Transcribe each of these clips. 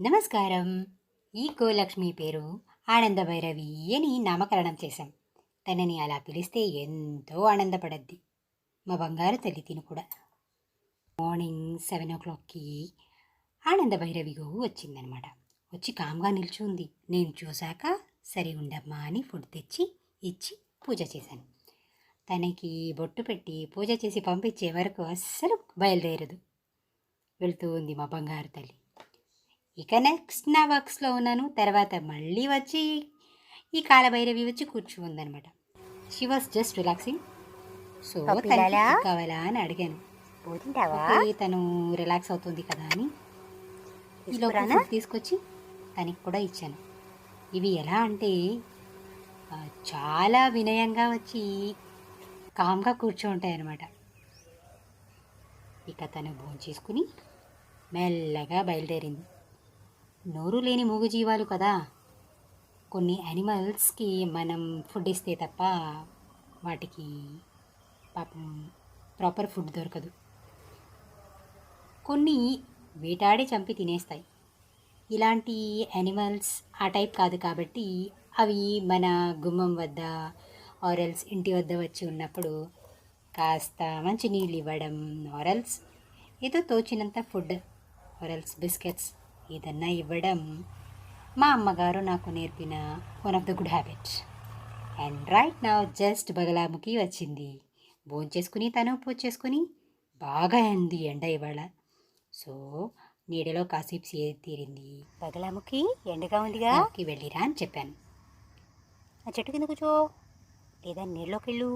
నమస్కారం. ఈ గోలక్ష్మి పేరు ఆనందభైరవి అని నామకరణం చేశాం. తనని అలా పిలిస్తే ఎంతో ఆనందపడద్ది. మా బంగారు తల్లి తిను కూడా. మార్నింగ్ 7 o'clockకి ఆనందభైరవి గోవు వచ్చిందనమాట. వచ్చి కామ్గా నిల్చుంది. నేను చూశాక సరి ఉండమ్మా అని ఫుడ్ తెచ్చి ఇచ్చి పూజ చేశాను. తనకి బొట్టు పెట్టి పూజ చేసి పంపించే వరకు అస్సలు బయలుదేరదు. వెళ్తూ ఉంది మా బంగారు తల్లి. ఇక నెక్స్ట్ నా వర్క్స్లో ఉన్నాను. తర్వాత మళ్ళీ వచ్చి ఈ కాలభైరవి వచ్చి కూర్చుందనమాట. She was just relaxing. So తనకి కావాలా అని అడిగాను. ఓకే, తను రిలాక్స్ అవుతుంది కదా అని ఈ లోపల తీసుకొచ్చి తనకి కూడా ఇచ్చాను. ఇవి ఎలా అంటే చాలా వినయంగా వచ్చి కామ్గా కూర్చోంటాయి అన్నమాట. ఇక తను భోంచేసుకుని మెల్లగా బయలుదేరింది. నోరు లేని మూగజీవాలు కదా, కొన్ని యానిమల్స్కి మనం ఫుడ్ ఇస్తే తప్ప వాటికి పాపం ప్రాపర్ ఫుడ్ దొరకదు. కొన్ని వేటాడి చంపి తినేస్తాయి. ఇలాంటి యానిమల్స్ ఆ టైప్ కాదు కాబట్టి అవి మన గుమ్మం వద్ద ఆరల్స్ ఇంటి వద్ద వచ్చి ఉన్నప్పుడు కాస్త మంచి నీళ్ళు ఇవ్వడం, ఆరల్స్ ఏదో తోచినంత ఫుడ్, ఆరల్స్ బిస్కెట్స్ ఏదన్నా ఇవ్వడం మా అమ్మగారు నాకు నేర్పిన one of the good habits. And right now just Bagalamukhi వచ్చింది. భోంచేసుకుని తను పూజ చేసుకుని బాగా అయింది ఎండ ఇవాళ. సో నీడలో కాసేపు తీరింది. బగలాముఖి ఎండగా ఉందిగా వెళ్ళిరా అని చెప్పాను. ఆ చెట్టు కింద కూర్చో, లేదా నీళ్ళలోకి వెళ్ళు.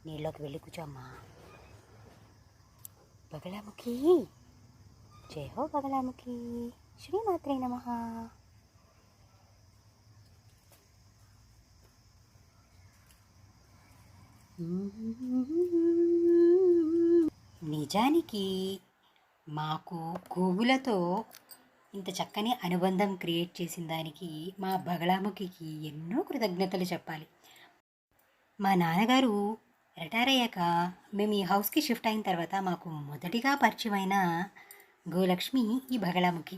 నీళ్ళలోకి వెళ్ళి కూర్చో అమ్మా. బగలాముఖి, జై హో బగలాముఖి, శ్రీమాత్రే నమః. నిజానికి మాకు గోవులతో ఇంత చక్కని అనుబంధం క్రియేట్ చేసిన దానికి మా బగలాముఖికి ఎన్నో కృతజ్ఞతలు చెప్పాలి. మా నాన్నగారు రిటైర్ అయ్యాక మేము ఈ హౌస్కి షిఫ్ట్ అయిన తర్వాత మాకు మొదటిగా పరిచయమైన గోలక్ష్మి ఈ బగలాముఖి.